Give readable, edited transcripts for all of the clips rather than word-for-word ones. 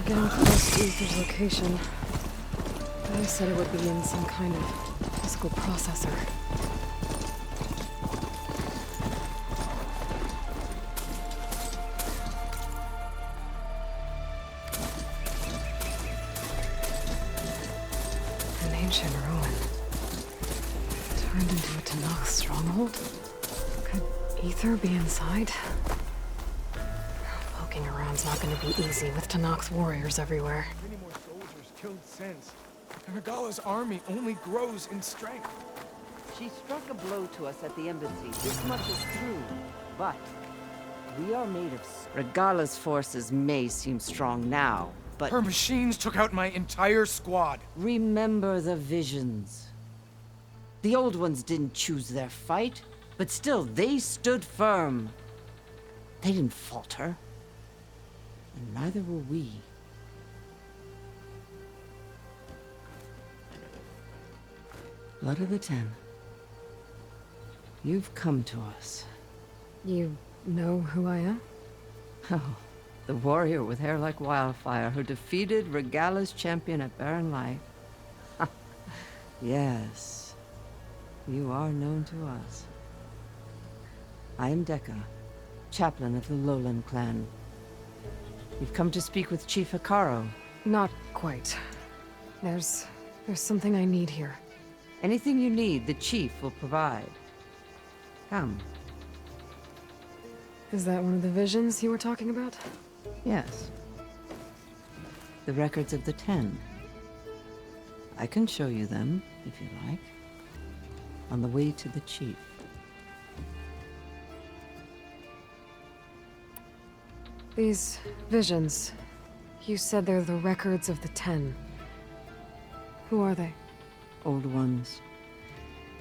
getting close to Ether's location. I said it would be in some kind of physical processor. An ancient ruin. Turned into a Tanakh stronghold? Could Ether be inside? Poking around's not gonna be easy with Tanakh's warriors everywhere. Many more soldiers killed since. And Regalla's army only grows in strength. She struck a blow to us at the embassy. This much is true. But we are made of... Regalla's forces may seem strong now, but... Her machines took out my entire squad. Remember the visions. The old ones didn't choose their fight, but still, they stood firm. They didn't falter. And neither will we. Blood of the Ten. You've come to us. You know who I am? Oh, the warrior with hair like wildfire who defeated Regalla's champion at Barren Light. Yes, you are known to us. I am Deka, chaplain of the Lowland clan. You've come to speak with Chief Hekarro. Not quite. There's something I need here. Anything you need, the chief will provide. Come. Is that one of the visions you were talking about? Yes. The records of the Ten. I can show you them, if you like. On the way to the chief. These visions, you said they're the records of the Ten. Who are they? Old ones,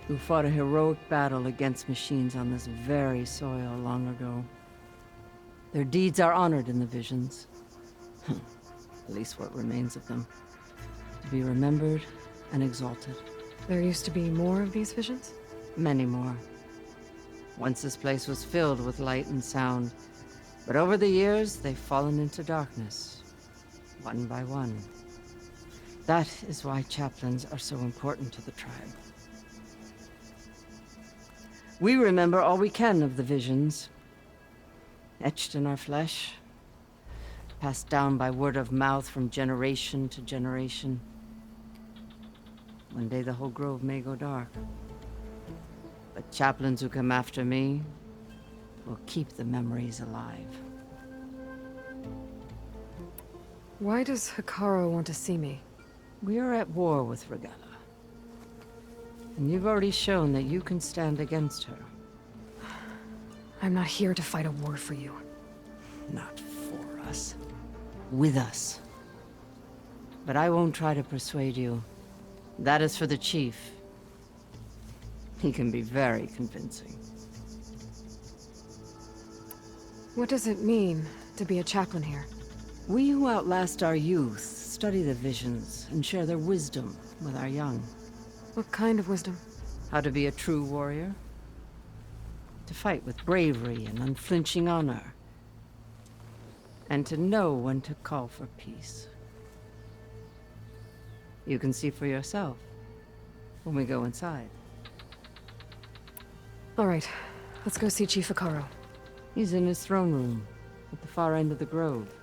who fought a heroic battle against machines on this very soil long ago. Their deeds are honored in the visions. At least what remains of them. To be remembered and exalted. There used to be more of these visions? Many more. Once this place was filled with light and sound, but over the years, they've fallen into darkness, one by one. That is why chaplains are so important to the tribe. We remember all we can of the visions, etched in our flesh, passed down by word of mouth from generation to generation. One day the whole grove may go dark. But chaplains who come after me will keep the memories alive. Why does Hekarro want to see me? We are at war with Regalla. And you've already shown that you can stand against her. I'm not here to fight a war for you. Not for us. With us. But I won't try to persuade you. That is for the chief. He can be very convincing. What does it mean to be a chaplain here? We who outlast our youth study the visions and share their wisdom with our young. What kind of wisdom? How to be a true warrior. To fight with bravery and unflinching honor. And to know when to call for peace. You can see for yourself when we go inside. All right, let's go see Chief Hekarro. He's in his throne room at the far end of the grove.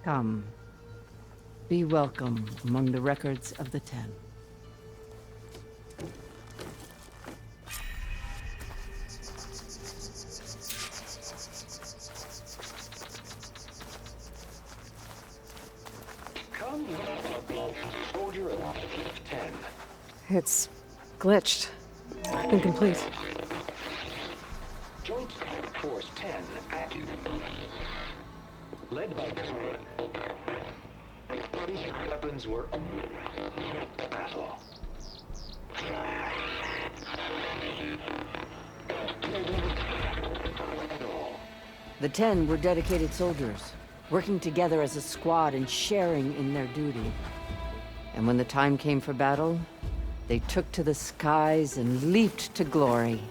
Come. Be welcome among the records of the Ten. Come, soldier of 10. It's glitched. Incomplete. Joint Force 10 active. Led by weapons were battle. The Ten were dedicated soldiers, working together as a squad and sharing in their duty. And when the time came for battle, they took to the skies and leaped to glory.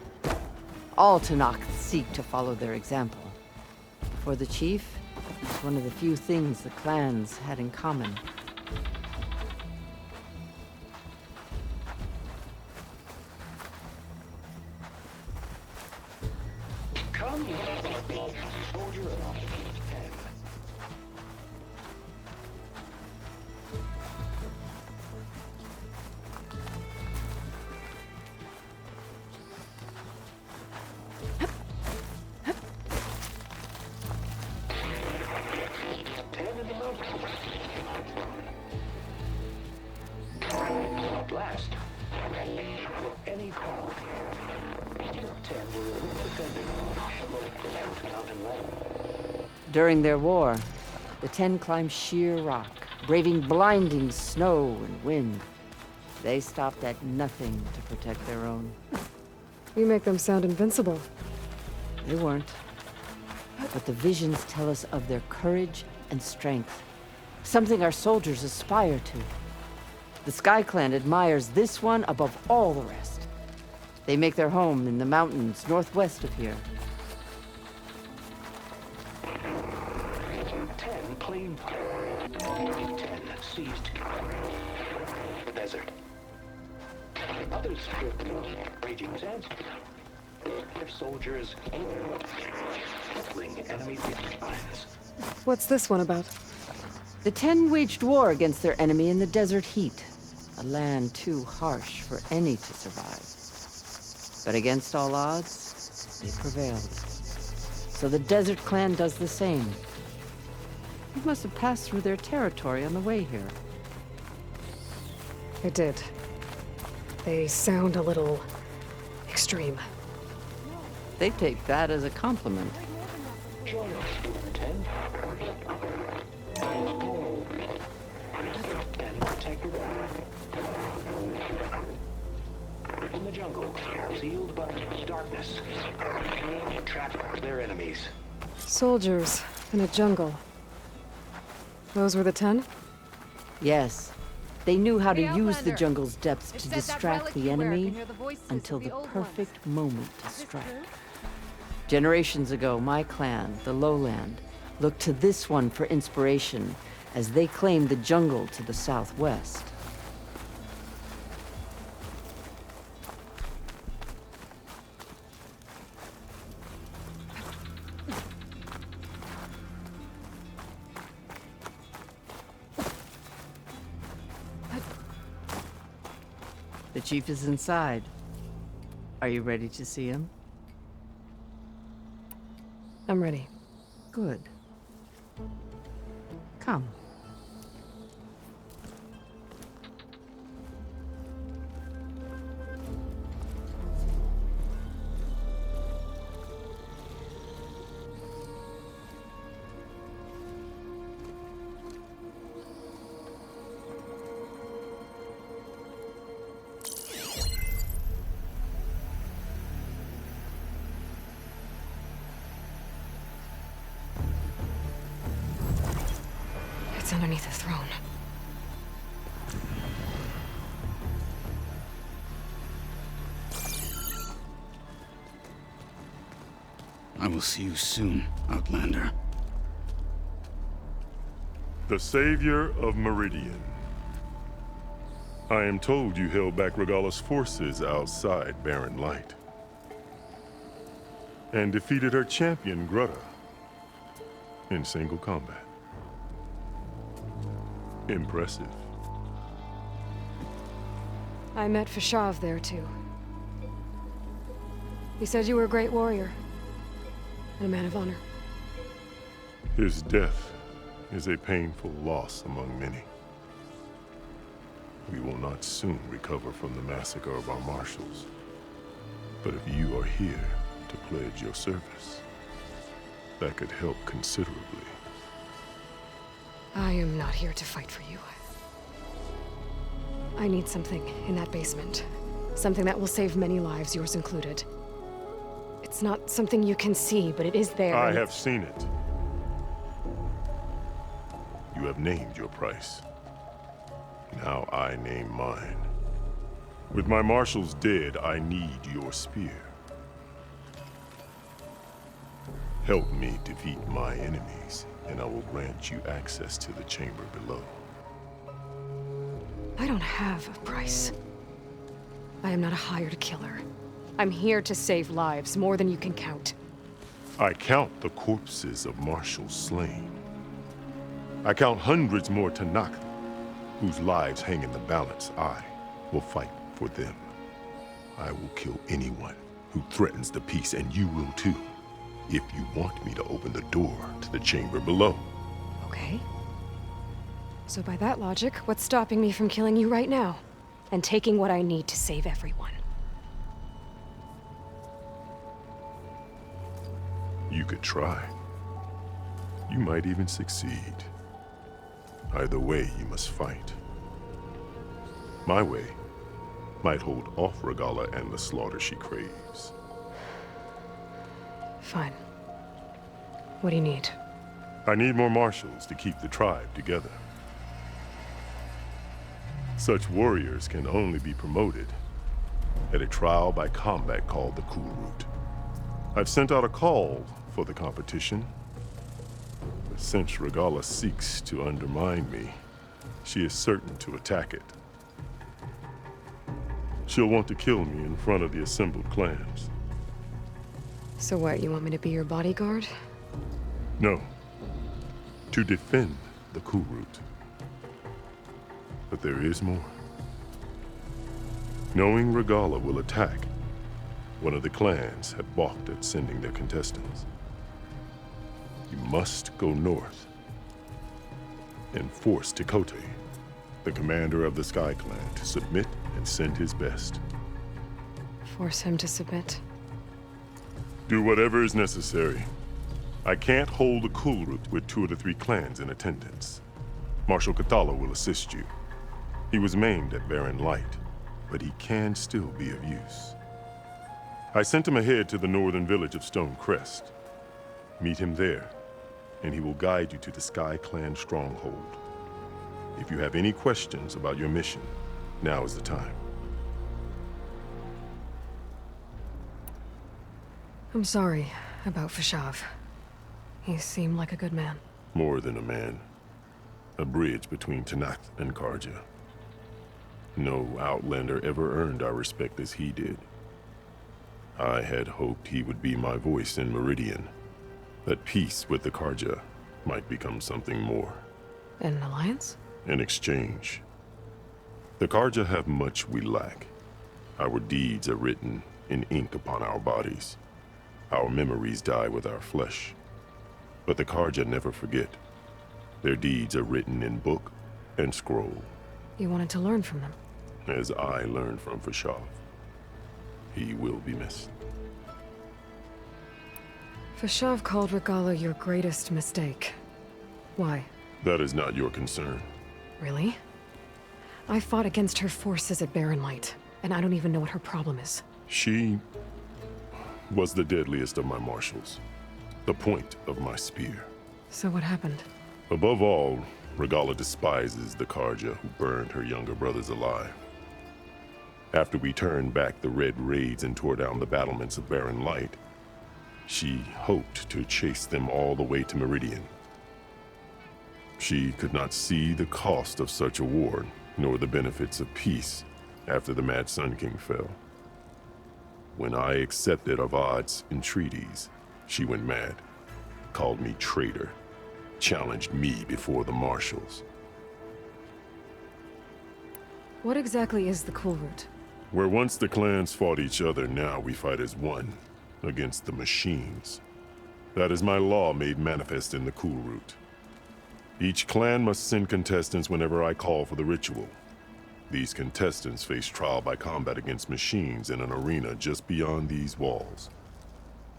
All Tanakh seek to follow their example. For the chief, It's one of the few things the clans had in common. Come, soldier of 10. Blast. For any call. 10 were defending the mountain line. During their war, the 10 climbed sheer rock, braving blinding snow and wind. They stopped at nothing to protect their own. You make them sound invincible. They weren't. But the visions tell us of their courage and strength, something our soldiers aspire to. The Sky Clan admires this one above all the rest. They make their home in the mountains northwest of here. 10 claimed 10 seized the desert. Others stripped raging sands. Their soldiers killing enemy lines. What's this one about? The 10 waged war against their enemy in the desert heat, a land too harsh for any to survive. But against all odds, they prevailed. So the Desert Clan does the same. You must have passed through their territory on the way here. I did. They sound a little extreme. They take that as a compliment. Join us, 10. And protect your back. In the jungle, sealed by darkness. Trap their enemies. Soldiers in a jungle. Those were the 10? Yes, they knew how to Hey, use the Outlander. jungle's depths It to said that distract relic the you wear can enemy hear the voices until of the the old perfect moment to strike. true? Generations ago, my clan, the Lowland, looked to this one for inspiration as they claimed the jungle to the southwest. The chief is inside. Are you ready to see him? I'm ready. Good. Come. It's underneath the throne. I will see you soon, Outlander. The savior of Meridian. I am told you held back Regalla's forces outside Barren Light. And defeated her champion, Grutta, in single combat. Impressive. I met Fashav there, too. He said you were a great warrior. And a man of honor. His death is a painful loss among many. We will not soon recover from the massacre of our marshals. But if you are here to pledge your service, that could help considerably. I am not here to fight for you. I need something in that basement. Something that will save many lives, yours included. It's not something you can see, but it is there. I and have seen it. You have named your price. Now I name mine. With my marshals dead, I need your spear. Help me defeat my enemies, and I will grant you access to the chamber below. I don't have a price. I am not a hired killer. I'm here to save lives, more than you can count. I count the corpses of marshals slain. I count hundreds more Tanakh, whose lives hang in the balance. I will fight for them. I will kill anyone who threatens the peace, and you will too, if you want me to open the door to the chamber below. Okay. So by that logic, what's stopping me from killing you right now? And taking what I need to save everyone? You could try. You might even succeed. Either way, you must fight. My way might hold off Regalla and the slaughter she craves. Fine. What do you need? I need more marshals to keep the tribe together. Such warriors can only be promoted at a trial by combat called the Cool Route. I've sent out a call for the competition, but since Regalla seeks to undermine me, she is certain to attack it. She'll want to kill me in front of the assembled clans. So what, you want me to be your bodyguard? No, to defend the Cool Route. But there is more. Knowing Regalla will attack, one of the clans had balked at sending their contestants. You must go north and force Tekote, the commander of the Sky Clan, to submit and send his best. Force him to submit? Do whatever is necessary. I can't hold the Cool Route with 2 of the 3 clans in attendance. Marshal Kathala will assist you. He was maimed at Barren Light, but he can still be of use. I sent him ahead to the northern village of Stone Crest. Meet him there, and he will guide you to the Sky Clan stronghold. If you have any questions about your mission, now is the time. I'm sorry about Fashav. He seemed like a good man. More than a man. A bridge between Tanakh and Karja. No Outlander ever earned our respect as he did. I had hoped he would be my voice in Meridian, that peace with the Karja might become something more. An alliance? In exchange. The Karja have much we lack. Our deeds are written in ink upon our bodies. Our memories die with our flesh. But the Karja never forget. Their deeds are written in book and scroll. You wanted to learn from them? As I learned from Fashav. He will be missed. Fashav called Regalla your greatest mistake. Why? That is not your concern. Really? I fought against her forces at Barren Light, and I don't even know what her problem is. She was the deadliest of my marshals. The point of my spear. So what happened? Above all, Regalla despises the Karja who burned her younger brothers alive. After we turned back the Red Raids and tore down the battlements of Barren Light, she hoped to chase them all the way to Meridian. She could not see the cost of such a war, nor the benefits of peace after the Mad Sun King fell. When I accepted Avad's entreaties, she went mad, called me traitor, challenged me before the marshals. What exactly is the Cool Route? Where once the clans fought each other, now we fight as one, against the machines. That is my law made manifest in the Cool Route. Each clan must send contestants whenever I call for the ritual. These contestants face trial by combat against machines in an arena just beyond these walls.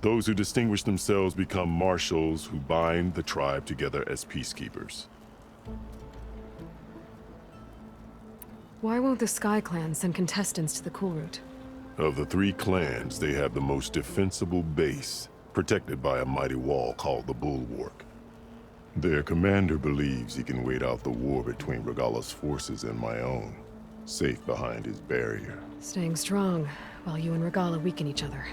Those who distinguish themselves become marshals who bind the tribe together as peacekeepers. Why won't the Sky Clan send contestants to the Cool Route? Of the 3 clans, they have the most defensible base, protected by a mighty wall called the Bulwark. Their commander believes he can wait out the war between Regalla's forces and my own, safe behind his barrier. Staying strong, while you and Regalla weaken each other.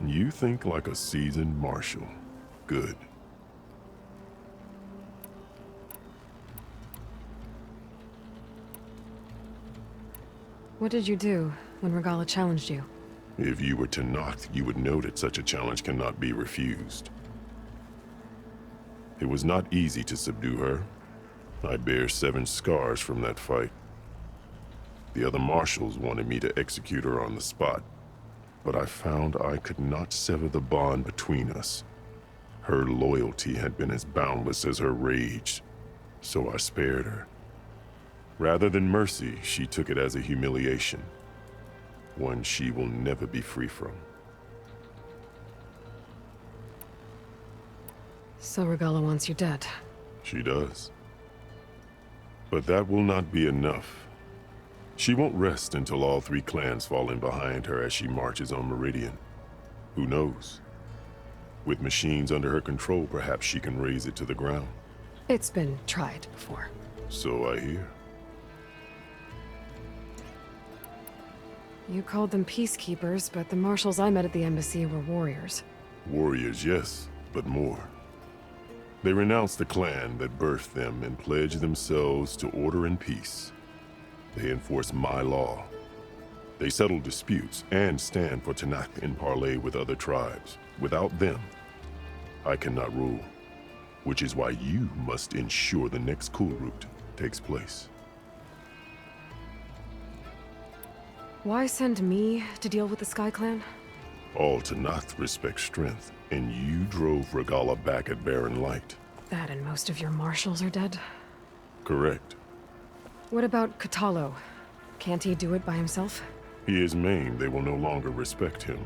You think like a seasoned marshal. Good. What did you do when Regalla challenged you? If you were to knock, you would know that such a challenge cannot be refused. It was not easy to subdue her. I bear 7 scars from that fight. The other marshals wanted me to execute her on the spot, but I found I could not sever the bond between us. Her loyalty had been as boundless as her rage, so I spared her. Rather than mercy, she took it as a humiliation, one she will never be free from. So Regalla wants you dead. She does. But that will not be enough. She won't rest until all 3 clans fall in behind her as she marches on Meridian. Who knows? With machines under her control, perhaps she can raise it to the ground. It's been tried before. So I hear. You called them peacekeepers, but the marshals I met at the embassy were warriors. Warriors, yes, but more. They renounce the clan that birthed them and pledge themselves to order and peace. They enforce my law. They settle disputes and stand for Tanakh in parley with other tribes. Without them, I cannot rule, which is why you must ensure the next Kulrut takes place. Why send me to deal with the Sky Clan? All Tanakh respect strength, and you drove Regalla back at Barren Light. That and most of your marshals are dead? Correct. What about Kotallo? Can't he do it by himself? He is maimed. They will no longer respect him.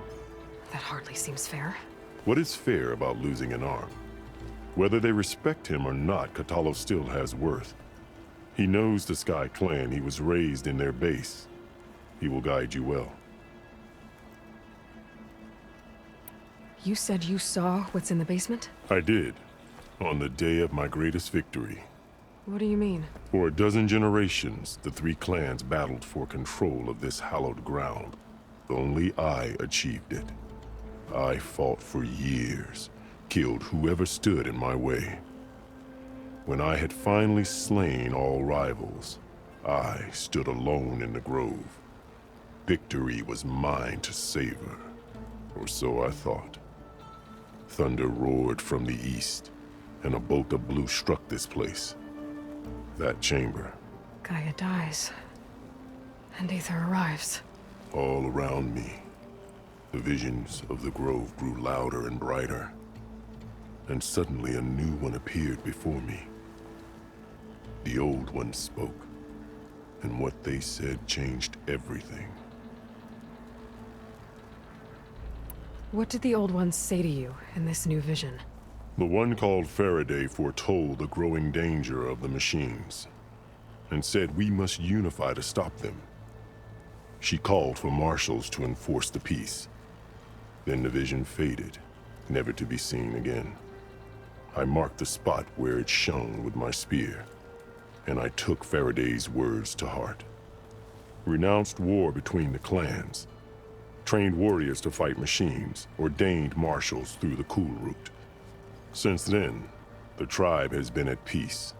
That hardly seems fair. What is fair about losing an arm? Whether they respect him or not, Kotallo still has worth. He knows the Sky Clan. He was raised in their base. He will guide you well. You said you saw what's in the basement? I did, on the day of my greatest victory. What do you mean? For a dozen generations, the 3 clans battled for control of this hallowed ground. Only I achieved it. I fought for years, killed whoever stood in my way. When I had finally slain all rivals, I stood alone in the grove. Victory was mine to savor, or so I thought. Thunder roared from the east, and a bolt of blue struck this place. That chamber. Gaia dies. And Aether arrives. All around me, the visions of the grove grew louder and brighter. And suddenly a new one appeared before me. The old one spoke, and what they said changed everything. What did the old ones say to you in this new vision? The one called Faraday foretold the growing danger of the machines, and said we must unify to stop them. She called for marshals to enforce the peace. Then the vision faded, never to be seen again. I marked the spot where it shone with my spear, and I took Faraday's words to heart. Renounced war between the clans, trained warriors to fight machines, ordained marshals through the Kulrut. Since then, the tribe has been at peace,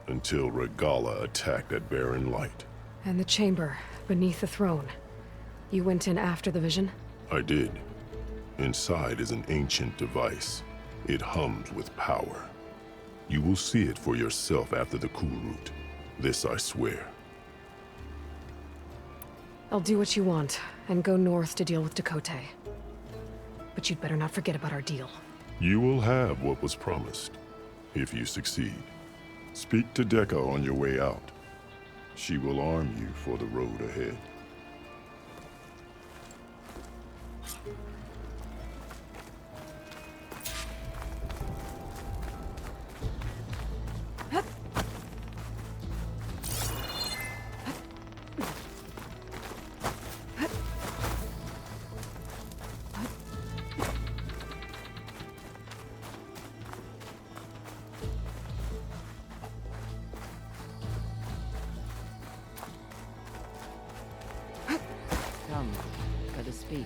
until Regalla attacked at Barren Light. And the chamber, beneath the throne. You went in after the vision? I did. Inside is an ancient device. It hums with power. You will see it for yourself after the Kulrut. This I swear. I'll do what you want, and go north to deal with Dakota. But you'd better not forget about our deal. You will have what was promised, if you succeed. Speak to Dekka on your way out. She will arm you for the road ahead. Come, let us speak.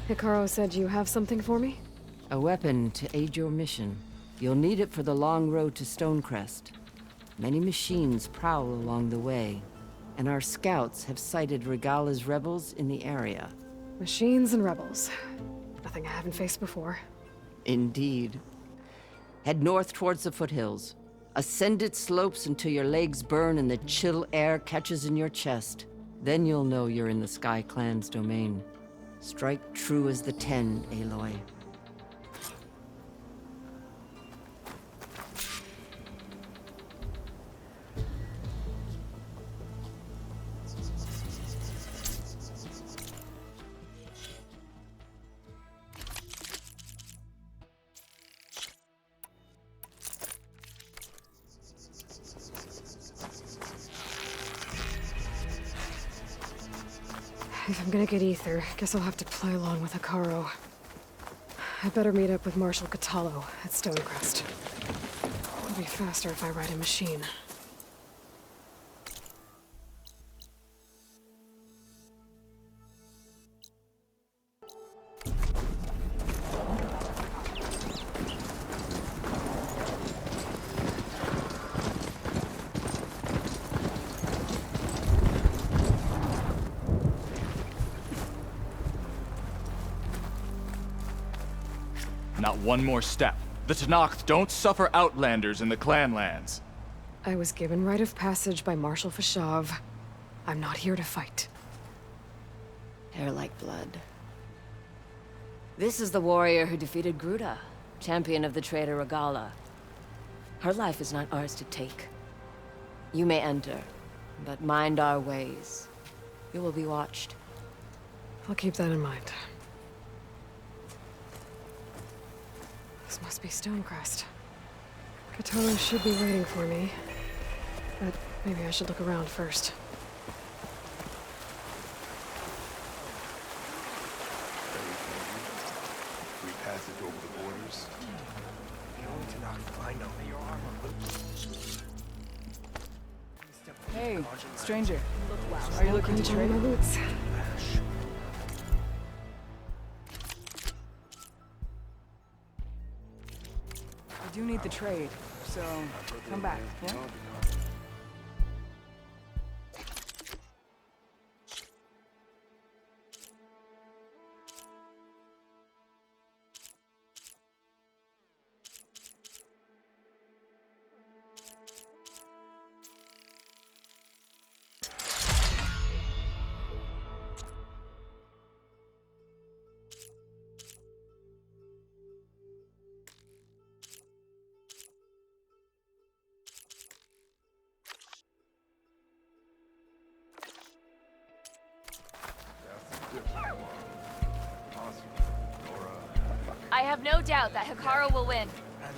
Hekarro said you have something for me? A weapon to aid your mission. You'll need it for the long road to Stonecrest. Many machines prowl along the way. and our scouts have sighted Regalla's rebels in the area. Machines and rebels. Nothing I haven't faced before. Indeed. Head north towards the foothills. Ascend its slopes until your legs burn and the chill air catches in your chest. Then you'll know you're in the Sky Clan's domain. Strike true as the 10, Aloy. If I'm gonna get ether, guess I'll have to play along with Hekarro. I better meet up with Marshal Catallo at Stonecrest. It'll be faster if I ride a machine. Not one more step. The Tenakth don't suffer outlanders in the Clanlands. I was given rite of passage by Marshal Fashav. I'm not here to fight. Hair like blood. This is the warrior who defeated Gruda, champion of the traitor Regalla. Her life is not ours to take. You may enter, but mind our ways. You will be watched. I'll keep that in mind. This must be Stonecrest. Catallo should be waiting for me. But maybe I should look around first. We pass it over the borders. The only Tenakth I know that your armor looks. Hey, stranger. Are you looking to trade? My boots. I do need the trade, so come back, yeah? I have no doubt that Hekarro will win.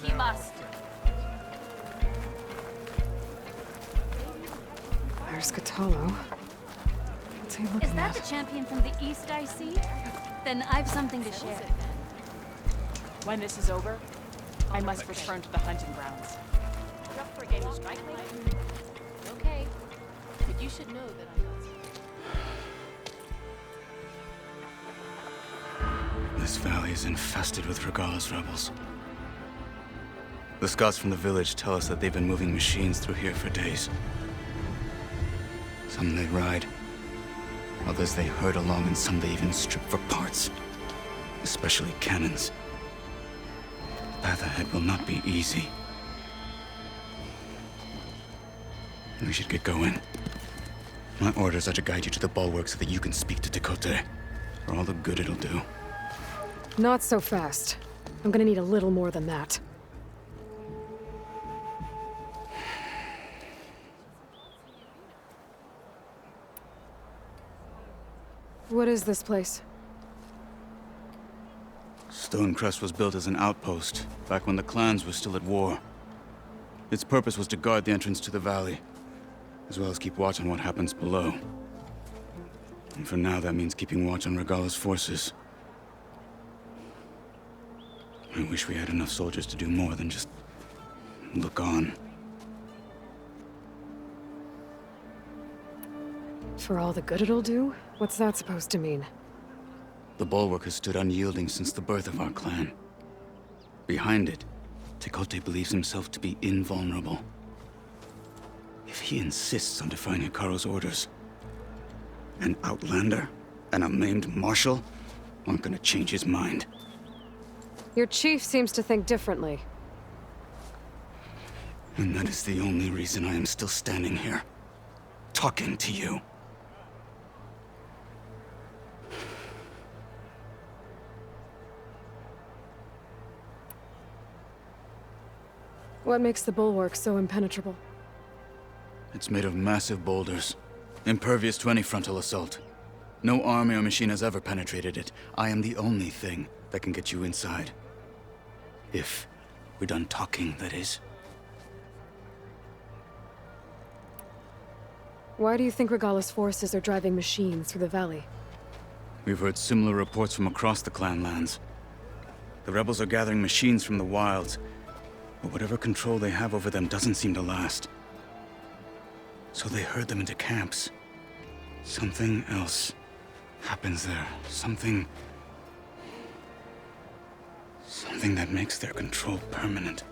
He must. There's Catallo. What's he looking Is that at? the champion from the east I see? Then I've something to share. When this is over, I must return to the hunting grounds. Okay. But you should know that I got some. This valley is infested with Regalla's rebels. The scouts from the village tell us that they've been moving machines through here for days. Some they ride, others they herd along, and some they even strip for parts, especially cannons. The path ahead will not be easy. We should get going. My orders are to guide you to the bulwark so that you can speak to Tekote, for all the good it'll do. Not so fast. I'm gonna need a little more than that. What is this place? Stonecrest was built as an outpost, back when the clans were still at war. Its purpose was to guard the entrance to the valley, as well as keep watch on what happens below. And for now, that means keeping watch on Regalla's forces. I wish we had enough soldiers to do more than just look on. For all the good it'll do? What's that supposed to mean? The bulwark has stood unyielding since the birth of our clan. Behind it, Tekote believes himself to be invulnerable. If he insists on defying Hekarro's orders, an outlander and a maimed marshal aren't gonna change his mind. Your chief seems to think differently. And that is the only reason I am still standing here, talking to you. What makes the bulwark so impenetrable? It's made of massive boulders, impervious to any frontal assault. No army or machine has ever penetrated it. I am the only thing that can get you inside. If we're done talking, that is. Why do you think Regalla's forces are driving machines through the valley? We've heard similar reports from across the clan lands. The rebels are gathering machines from the wilds, but whatever control they have over them doesn't seem to last. So they herd them into camps. Something else happens there. Something that makes their control permanent.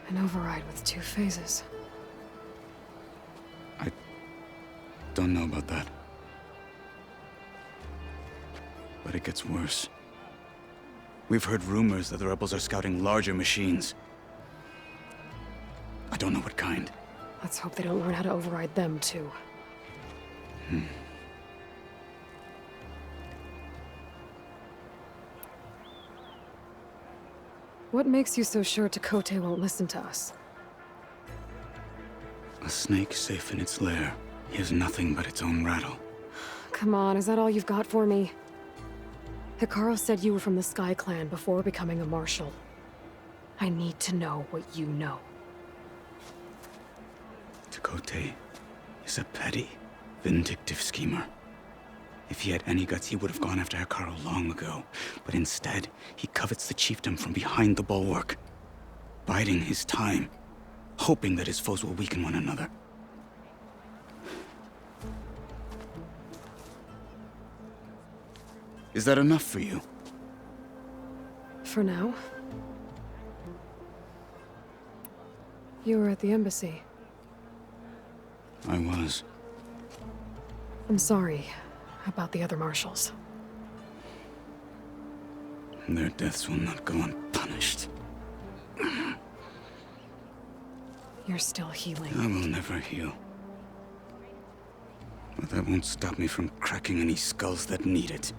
An override with 2 phases. I don't know about that. But it gets worse. We've heard rumors that the rebels are scouting larger machines. I don't know what kind. Let's hope they don't learn how to override them, too. What makes you so sure Tekote won't listen to us? A snake safe in its lair hears nothing but its own rattle. Come on, is that all you've got for me? Hekarro said you were from the Sky Clan before becoming a marshal. I need to know what you know. Tekote is a petty, vindictive schemer. If he had any guts, he would have gone after Hekarro long ago. But instead, he covets the chiefdom from behind the bulwark, biding his time, hoping that his foes will weaken one another. Is that enough for you? For now. You were at the embassy. I was. I'm sorry about the other marshals. Their deaths will not go unpunished. You're still healing. I will never heal. But that won't stop me from cracking any skulls that need it.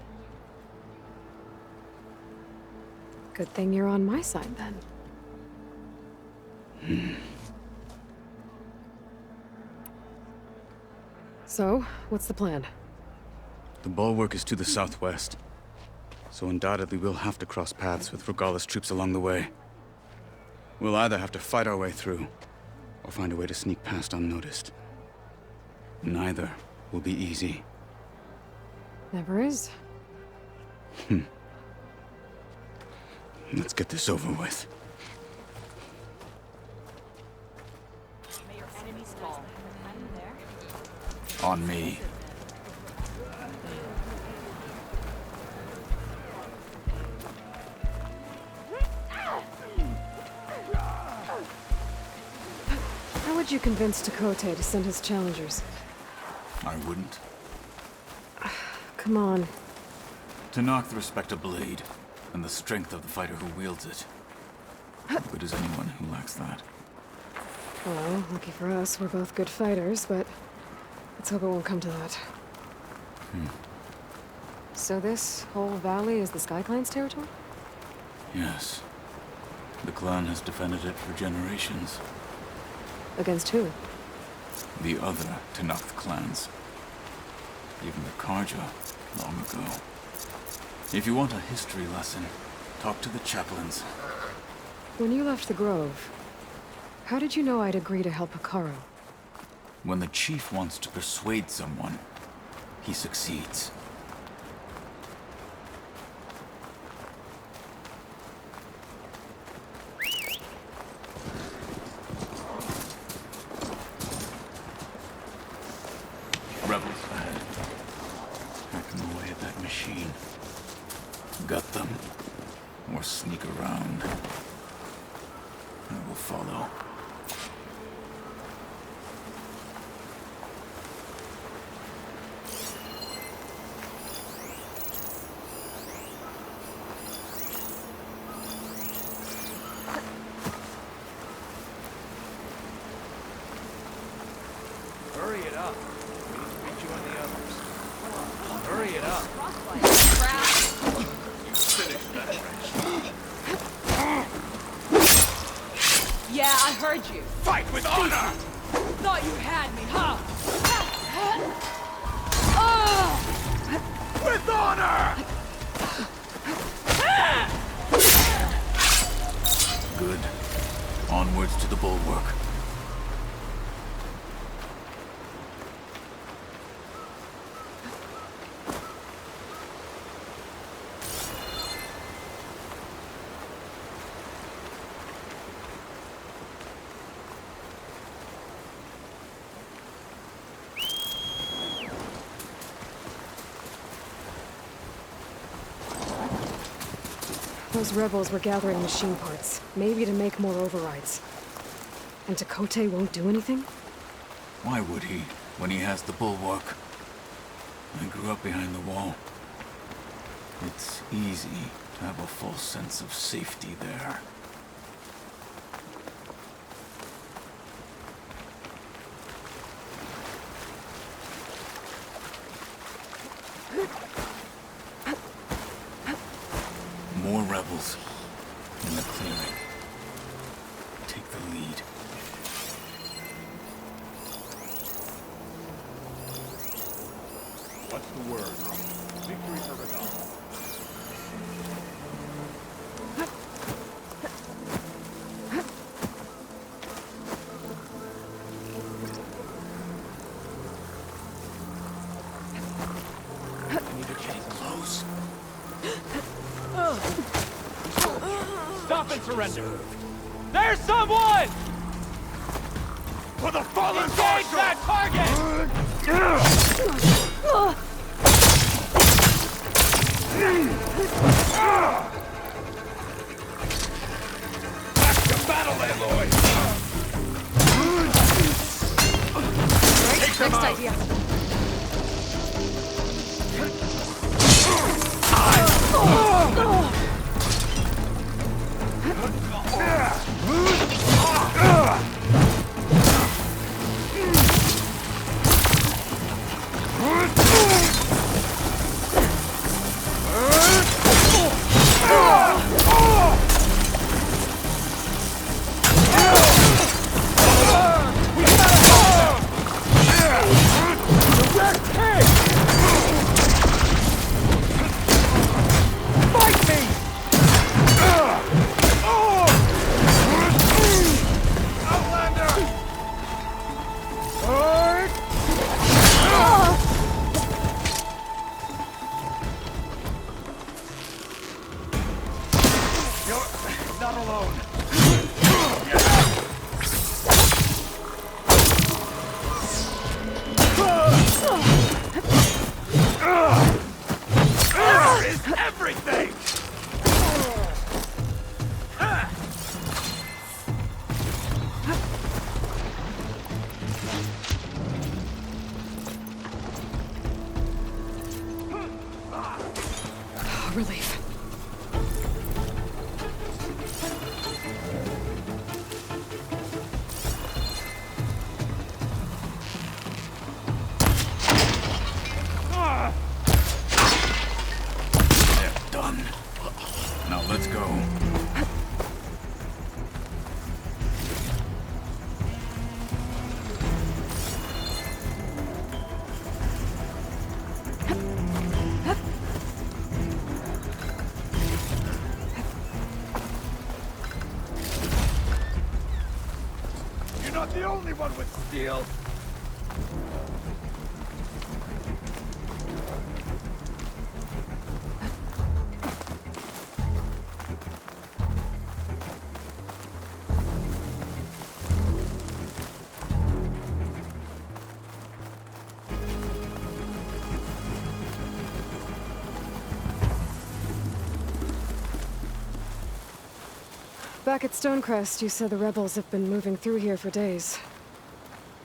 Good thing you're on my side, then. So, what's the plan? The bulwark is to the southwest, so undoubtedly we'll have to cross paths with Regalla's troops along the way. We'll either have to fight our way through, or find a way to sneak past unnoticed. Neither will be easy. Never is. Let's get this over with. May your enemies fall. I'm there. On me. How would you convince Tekote to send his challengers? I wouldn't. Come on. To knock the respect of blade, and the strength of the fighter who wields it. How good is anyone who lacks that? Well, lucky for us, we're both good fighters, but let's hope it won't come to that. So this whole valley is the Sky Clan's territory? Yes. The clan has defended it for generations. Against who? The other Tenakth clans. Even the Karja, long ago. If you want a history lesson, talk to the chaplains. When you left the Grove, how did you know I'd agree to help Hekarro? When the chief wants to persuade someone, he succeeds. Rebels ahead. Hacking away at that machine. Gut them, or sneak around. I will follow. heard you! Fight with honor! Thought you had me, huh? With honor! Good. Onwards to the bulwark. Those rebels were gathering machine parts, maybe to make more overrides. And Chakotay won't do anything? Why would he, when he has the bulwark? I grew up behind the wall. It's easy to have a false sense of safety there. More rebels in the clearing. Take the lead. What's the word? Victory for Regalla. Close. Stop and surrender! There's someone! For the fallen Engage Marshal! that target! Back to battle, Aloy! Right, next idea. Not alone. This is everything! Relief. They're done. Now let's go. You're not the only one with steel! Back at Stonecrest, you said the rebels have been moving through here for days.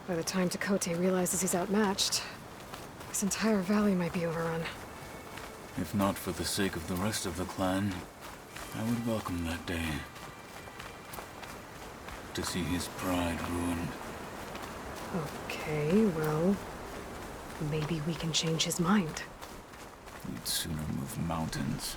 By the time Chakotay realizes he's outmatched, this entire valley might be overrun. If not for the sake of the rest of the clan, I would welcome that day. To see his pride ruined. Okay, well, maybe we can change his mind. We'd sooner move mountains.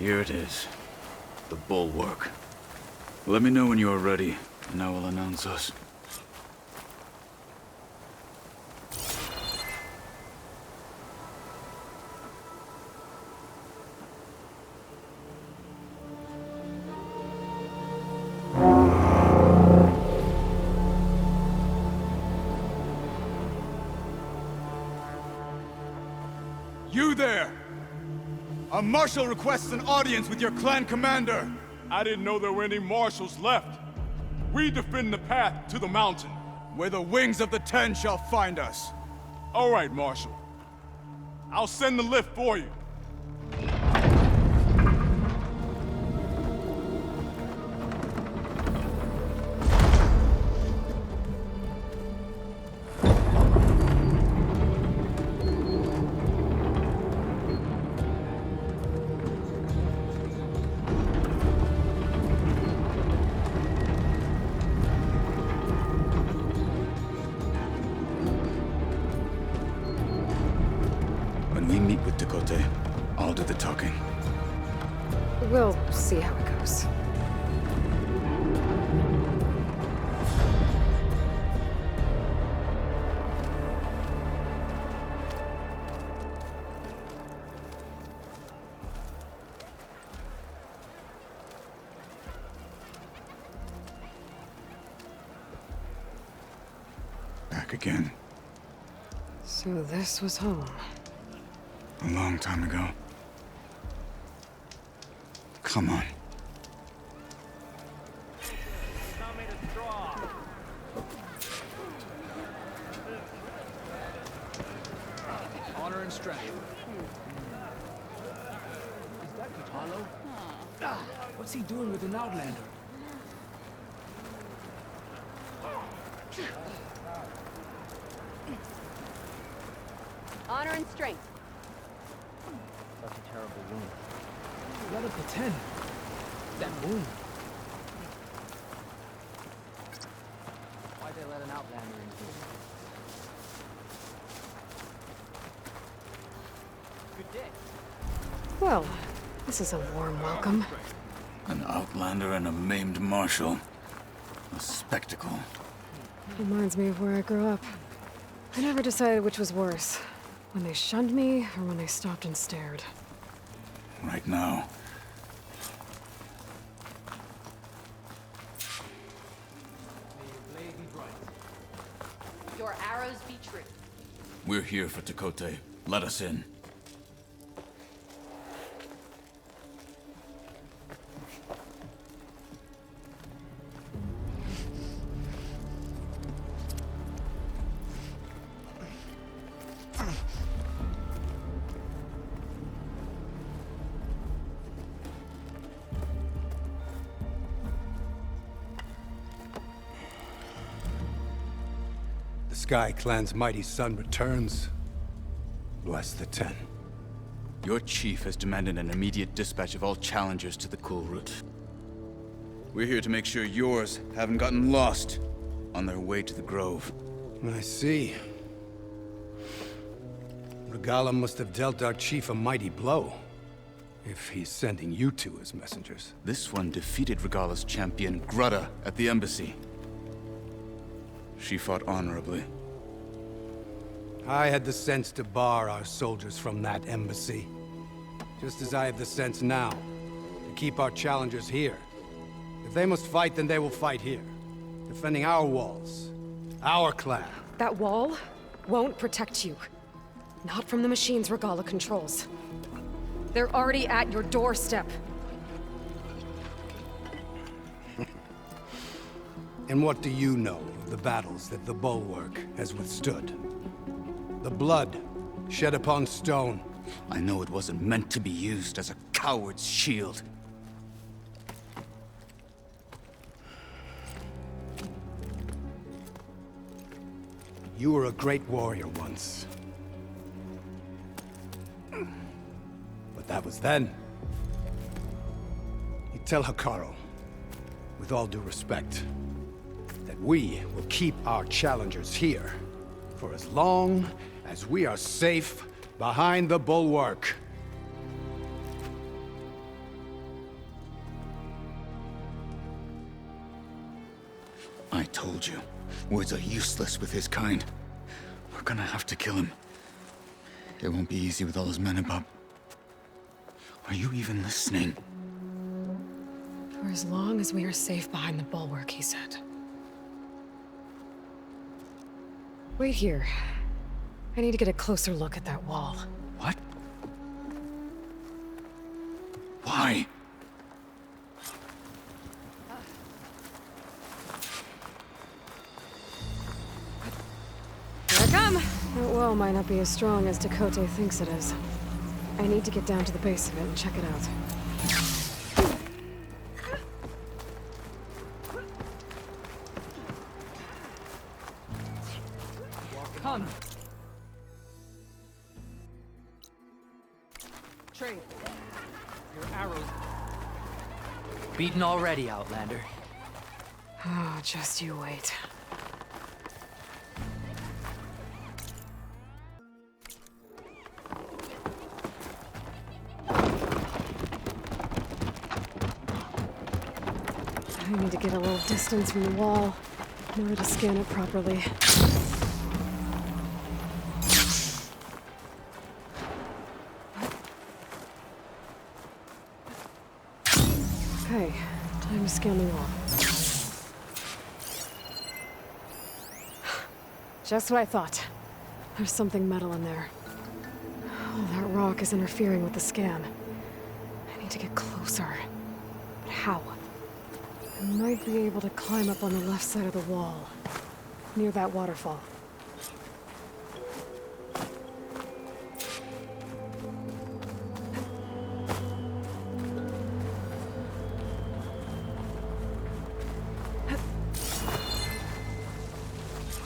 Here it is. The bulwark. Let me know when you are ready, and I will announce us. You there! A marshal requests an audience with your clan commander! I didn't know there were any marshals left. We defend the path to the mountain. Where the wings of the Ten shall find us. All right, Marshal. I'll send the lift for you. When we meet with Dakota, I'll do the talking. We'll see how it goes. Back again. So this was home. A long time ago. Come on. Honor and strength. Is that Hekarro? What's he doing with an outlander? Honor and strength. Such a terrible wound. What of the 10? That wound. Why'd they let an outlander in here? Good day. Well, this is a warm welcome. An outlander and a maimed marshal. A spectacle. Reminds me of where I grew up. I never decided which was worse. When they shunned me, or when they stopped and stared. Right now. Your arrows be true. We're here for Dakota. Let us in. The Sky Clan's mighty son returns. Bless the 10. Your chief has demanded an immediate dispatch of all challengers to the Cool Route. We're here to make sure yours haven't gotten lost on their way to the Grove. I see. Regalla must have dealt our chief a mighty blow, if he's sending you two as messengers. This one defeated Regalla's champion, Grudda, at the embassy. She fought honorably. I had the sense to bar our soldiers from that embassy. Just as I have the sense now, to keep our challengers here. If they must fight, then they will fight here. Defending our walls. Our clan. That wall won't protect you. Not from the machines Regalla controls. They're already at your doorstep. And what do you know of the battles that the Bulwark has withstood? The blood shed upon stone. I know it wasn't meant to be used as a coward's shield. You were a great warrior once. But that was then. You tell Hekarro, with all due respect, that we will keep our challengers here for as long as we are safe behind the Bulwark. I told you, words are useless with his kind. We're gonna have to kill him. It won't be easy with all his men above. Are you even listening? For as long as we are safe behind the bulwark, he said. Wait here. I need to get a closer look at that wall. What? Why? Here I come! That wall might not be as strong as Tekote thinks it is. I need to get down to the base of it and check it out. Come. Trade. Your arrows. Beaten already, Outlander. Oh, just you wait. I need to get a little distance from the wall in order to scan it properly. Okay, time to scan the wall. Just what I thought. There's something metal in there. Oh, that rock is interfering with the scan. I need to get closer. But how? I might be able to climb up on the left side of the wall, near that waterfall.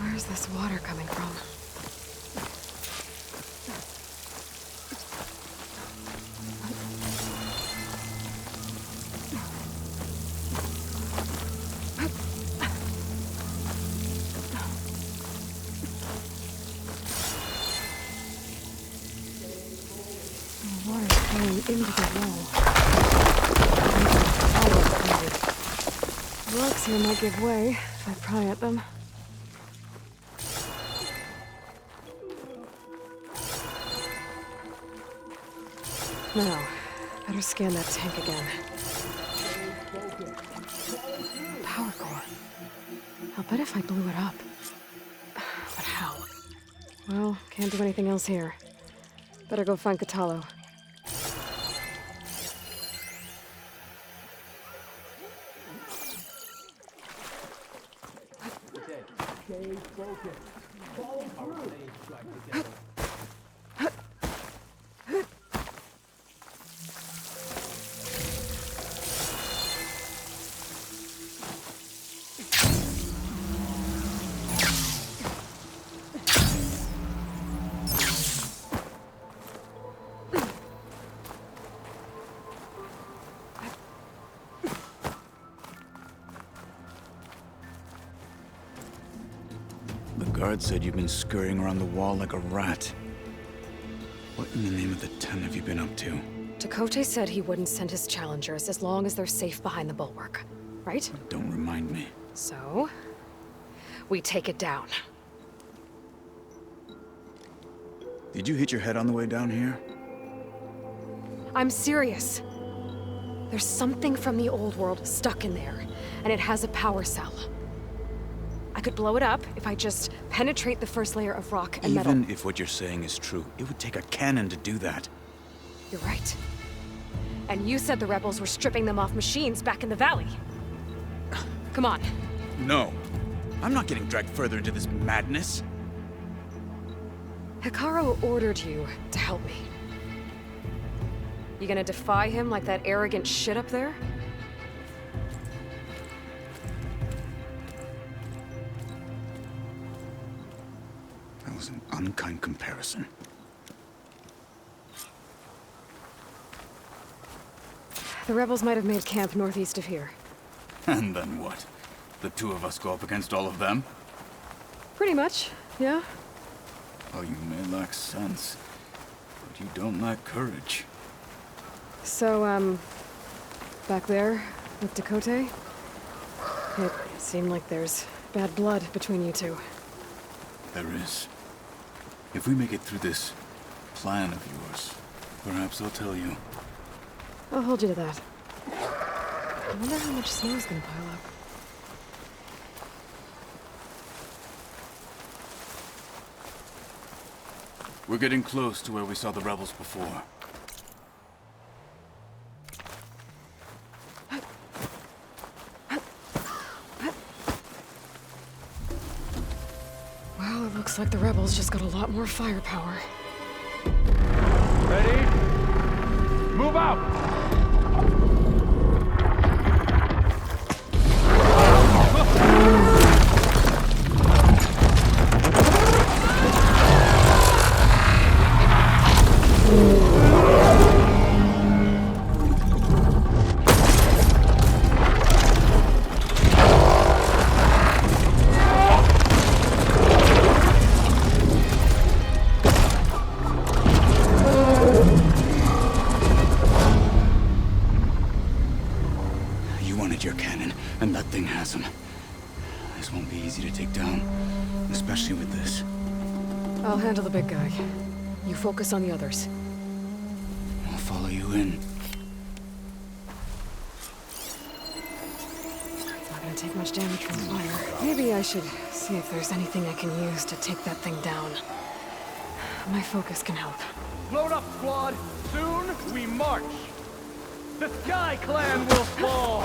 Where's this water coming from? The water's flowing into the wall. Blocks here might give way if I pry at them. Now, better scan that tank again. Power core. I'll bet if I blew it up. But how? Well, can't do anything else here. Better go find Katalo. The guard said you've been scurrying around the wall like a rat. What in the name of the ten have you been up to? Tekote said he wouldn't send his challengers as long as they're safe behind the bulwark, right? Don't remind me. So, we take it down. Did you hit your head on the way down here? I'm serious. There's something from the old world stuck in there, and it has a power cell. I could blow it up if I just penetrate the first layer of rock and metal. Even if what you're saying is true, it would take a cannon to do that. You're right. And you said the rebels were stripping them off machines back in the valley. Come on. No. I'm not getting dragged further into this madness. Hekarro ordered you to help me. You gonna defy him like that arrogant shit up there? That was an unkind comparison. The rebels might have made camp northeast of here. And then what? The two of us go up against all of them? Pretty much, yeah. Oh, you may lack sense, but you don't lack courage. So, back there, with Tekote? It seemed like there's bad blood between you two. There is. If we make it through this plan of yours, perhaps I'll tell you. I'll hold you to that. I wonder how much snow's gonna pile up. We're getting close to where we saw the rebels before. Well, it looks like the rebels just got a lot more firepower. Ready? Move out! Your cannon, and that thing has him. This won't be easy to take down, especially with this. I'll handle the big guy. You focus on the others. I'll follow you in. It's not gonna take much damage from the fire. Maybe I should see if there's anything I can use to take that thing down. My focus can help. Load up, squad! Soon we march! The Sky Clan will fall!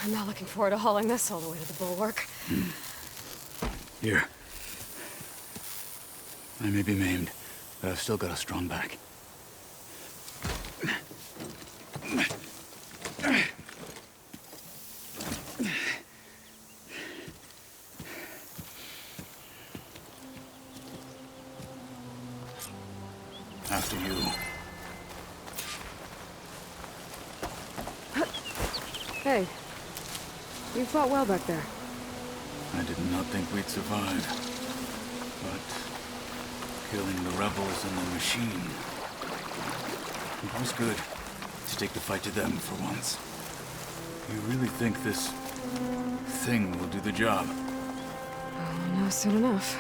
I'm not looking forward to hauling this all the way to the bulwark. Here. I may be maimed, but I've still got a strong back. After you. Hey, you fought well back there. I did not think we'd survive. But killing the rebels and the machine, it was good to take the fight to them for once. You really think this thing will do the job? Oh, no, soon enough.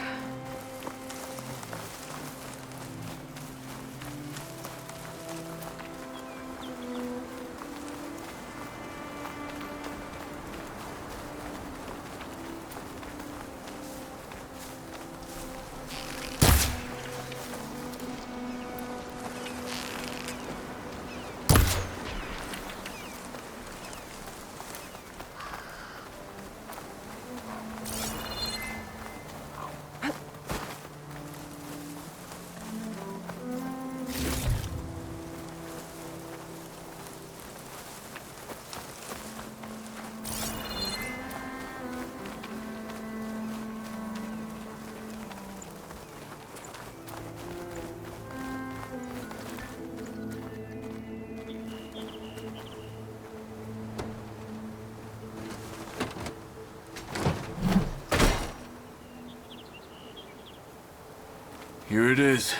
Here it is.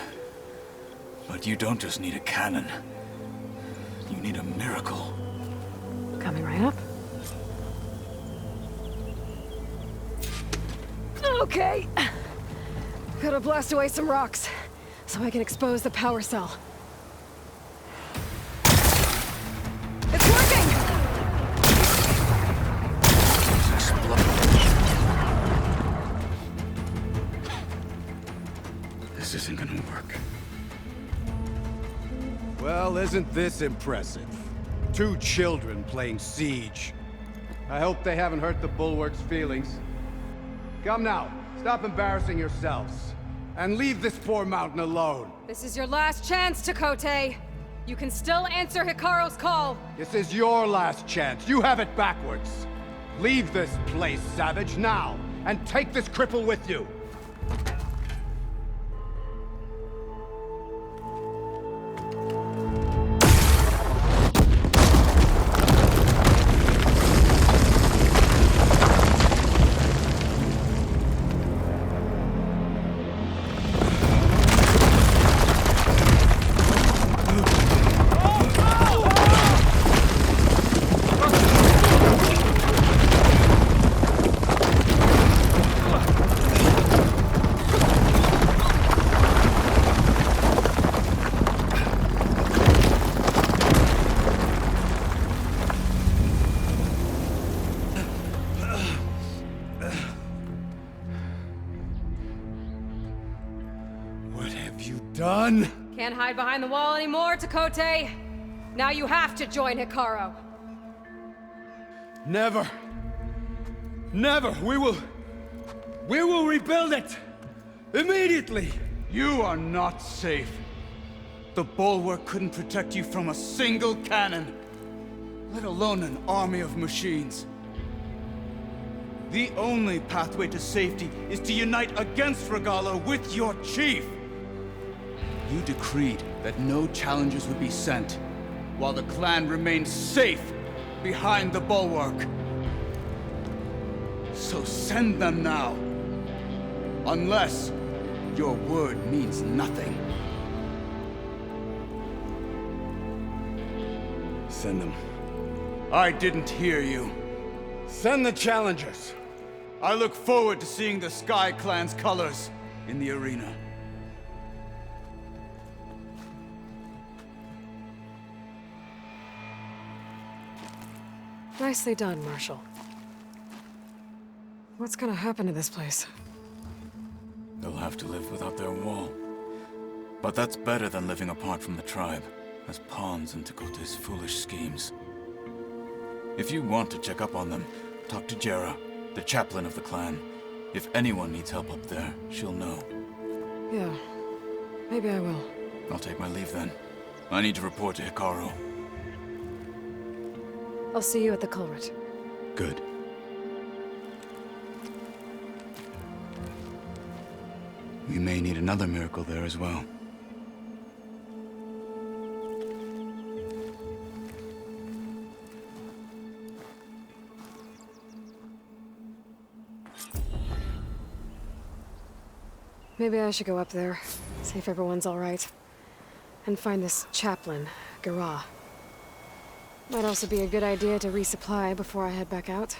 But you don't just need a cannon. You need a miracle. Coming right up. Okay. Gotta blast away some rocks, so I can expose the power cell. It's working! This isn't gonna work. Well, isn't this impressive? 2 children playing siege. I hope they haven't hurt the bulwark's feelings. Come now, stop embarrassing yourselves. And leave this poor mountain alone. This is your last chance, Tekote. You can still answer Hekarro's call. This is your last chance. You have it backwards. Leave this place, Savage, now. And take this cripple with you. Done? Can't hide behind the wall anymore, Tekote. Now you have to join Hekarro. Never. Never. We will rebuild it. Immediately. You are not safe. The bulwark couldn't protect you from a single cannon, let alone an army of machines. The only pathway to safety is to unite against Regalla with your chief. You decreed that no challengers would be sent, while the clan remained safe behind the bulwark. So send them now. Unless your word means nothing. Send them. I didn't hear you. Send the challengers. I look forward to seeing the Sky Clan's colors in the arena. Nicely done, Marshal. What's gonna happen to this place? They'll have to live without their wall. But that's better than living apart from the tribe, as pawns in Tekote's foolish schemes. If you want to check up on them, talk to Jera, the chaplain of the clan. If anyone needs help up there, she'll know. Yeah, maybe I will. I'll take my leave then. I need to report to Hekarro. I'll see you at the culvert. Good. We may need another miracle there as well. Maybe I should go up there, see if everyone's all right. And find this chaplain, Gara. Might also be a good idea to resupply before I head back out.